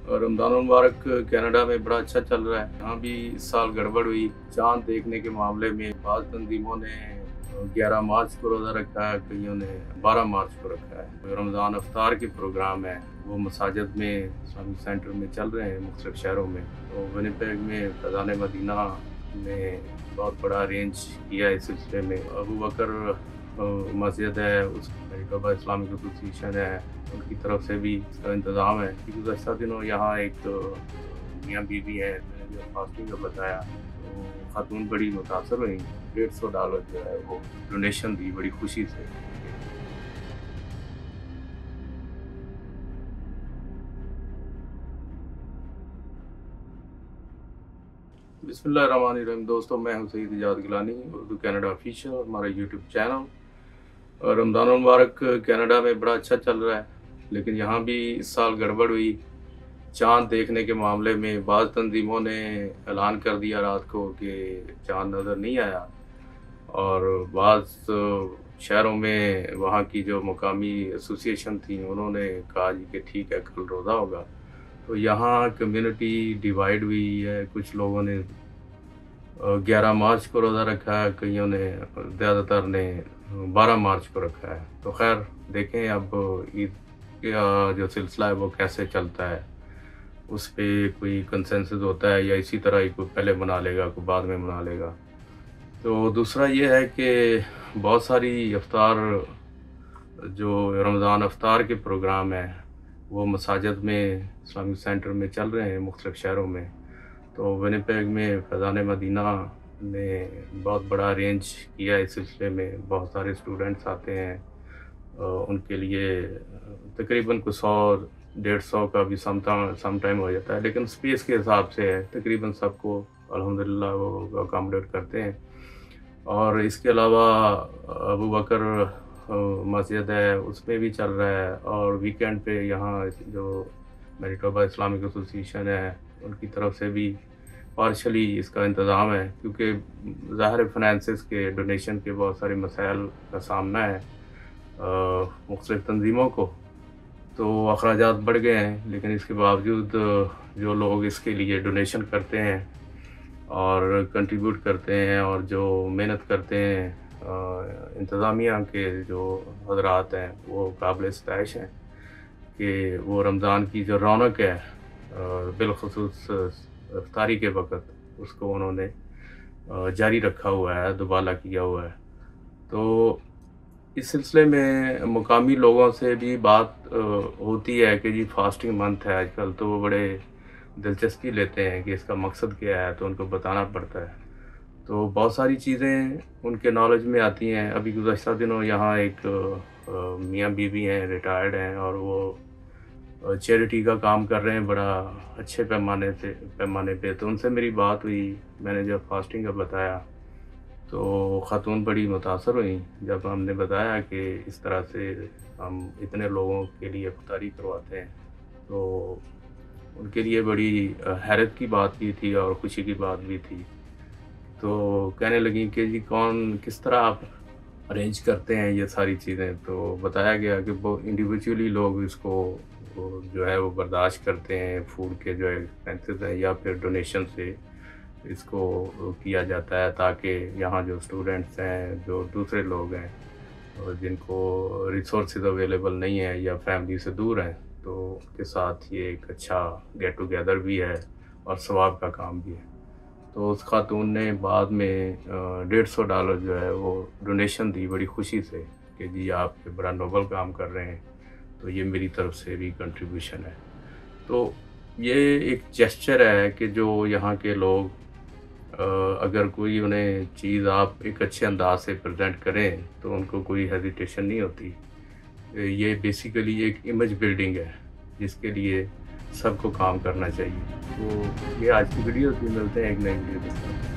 रमज़ान मुबारक Canada में बड़ा अच्छा चल रहा है। यहाँ भी इस साल गड़बड़ हुई। चाँद देखने के मामले में बाज़ तंजीमों ने 11 मार्च को रोज़ा रखा है, कईयों ने 12 मार्च को रखा है। रमज़ान अफ्तार के प्रोग्राम है वो मसाजिद में, इस्लामिक सेंटर में चल रहे हैं मुख्तलिफ शहरों में। तो विनिपेग में फैज़ान मदीना ने बहुत बड़ा अरेंज किया है इस सिलसिले में। अबू बकर मस्जिद है, उस मैनिटोबा इस्लामिक एसोसिएशन है, उनकी तरफ से भी इसका इंतज़ाम है कि गुज़श्ता दिनों यहाँ एक मियाँ बीवी है, मैंने जो फास्टिंग का बताया, तो खातून बड़ी मुतासर हुई। $150 जो है वो डोनेशन दी बड़ी खुशी से। बिस्मिल्लाहिर्रहमानिर्रहीम। दोस्तों, मैं हूं सईद इजाज़ गिलानी, उर्दू कनाडा ऑफिशियल, हमारा यूट्यूब चैनल। और रमज़ान मुबारक कनाडा में बड़ा अच्छा चल रहा है, लेकिन यहाँ भी इस साल गड़बड़ हुई। चाँद देखने के मामले में बाज़ तंजीमों ने ऐलान कर दिया रात को कि चाँद नज़र नहीं आया, और बाज़ शहरों में वहाँ की जो मुकामी एसोसिएशन थी उन्होंने कहा जी कि ठीक है, कल रोज़ा होगा। तो यहाँ कम्युनिटी डिवाइड हुई है। कुछ लोगों ने 11 मार्च को रोज़ा रखा है, कईयों ने, ज़्यादातर ने 12 मार्च को रखा है। तो खैर देखें अब ईद का जो सिलसिला है वो कैसे चलता है, उस पे कोई कंसेंसस होता है या इसी तरह ही कोई पहले मना लेगा, कोई बाद में मना लेगा। तो दूसरा ये है कि बहुत सारी अफ्तार, जो रमज़ान अफ्तार के प्रोग्राम हैं वो मसाजिद में, इस्लामिक सेंटर में चल रहे हैं मुख्तलिफ शहरों में। तो विनिपेग में फैज़ान मदीना ने बहुत बड़ा अरेंज किया इस सिलसिले में। बहुत सारे स्टूडेंट्स आते हैं, उनके लिए तकरीबन कुछ 100-150 का भी सम टाइम हो जाता है, लेकिन स्पेस के हिसाब से है। तकरीबन सबको अल्हम्दुलिल्लाह वो अकामडेट करते हैं। और इसके अलावा अबू बकर मस्जिद है, उसमें भी चल रहा है। और वीकेंड पे यहाँ जो मैनिटोबा इस्लामिक एसोसिएशन है उनकी तरफ से भी पार्शली इसका इंतज़ाम है, क्योंकि ज़ाहिर फाइनेंसिस के, डोनेशन के बहुत सारे मसाइल का सामना है मुख्तलिफ तंजीमों को। तो अखराजात बढ़ गए हैं, लेकिन इसके बावजूद जो लोग इसके लिए डोनेशन करते हैं और कंट्रीब्यूट करते हैं और जो मेहनत करते हैं, इंतज़ामिया के जो हज़रात हैं वो काबिल सताइश हैं कि वो रमज़ान की जो रौनक है बिलख़ुसूस इफ्तारी के वक़्त, उसको उन्होंने जारी रखा हुआ है, दुबाला किया हुआ है। तो इस सिलसिले में मुकामी लोगों से भी बात होती है कि जी फास्टिंग मंथ है आजकल, तो वो बड़े दिलचस्पी लेते हैं कि इसका मकसद क्या है, तो उनको बताना पड़ता है। तो बहुत सारी चीज़ें उनके नॉलेज में आती हैं। अभी गुज़श्ता दिनों यहाँ एक मियाँ बीवी हैं, रिटायर्ड हैं, और वो चैरिटी का काम कर रहे हैं बड़ा अच्छे पैमाने पे। तो उनसे मेरी बात हुई, मैंने जब फास्टिंग का बताया तो ख़ातून बड़ी मुतासर हुई जब हमने बताया कि इस तरह से हम इतने लोगों के लिए इफ्तारी करवाते हैं। तो उनके लिए बड़ी हैरत की बात भी थी और खुशी की बात भी थी। तो कहने लगी कि जी किस तरह आप अरेंज करते हैं ये सारी चीज़ें। तो बताया गया कि वो इंडिविजुअली लोग इसको वो जो है वो बर्दाश्त करते हैं, फूड के जो एक्सपेंसेस हैं, या फिर डोनेशन से इसको किया जाता है, ताकि यहाँ जो स्टूडेंट्स हैं, जो दूसरे लोग हैं और जिनको रिसोर्सेज अवेलेबल नहीं है या फैमिली से दूर हैं, तो उनके साथ ये एक अच्छा गेट टुगेदर भी है और सवाब का काम भी है। तो उस खातून ने बाद में $150 जो है वो डोनेशन दी बड़ी खुशी से कि जी आप ये बड़ा नोबल काम कर रहे हैं, तो ये मेरी तरफ से भी कंट्रीब्यूशन है। तो ये एक जेस्चर है कि जो यहाँ के लोग, अगर कोई उन्हें चीज़ आप एक अच्छे अंदाज से प्रेजेंट करें तो उनको कोई हेजिटेशन नहीं होती। ये बेसिकली एक इमेज बिल्डिंग है जिसके लिए सबको काम करना चाहिए। तो ये आज की वीडियो थी, मिलते हैं एक नई वीडियो के साथ।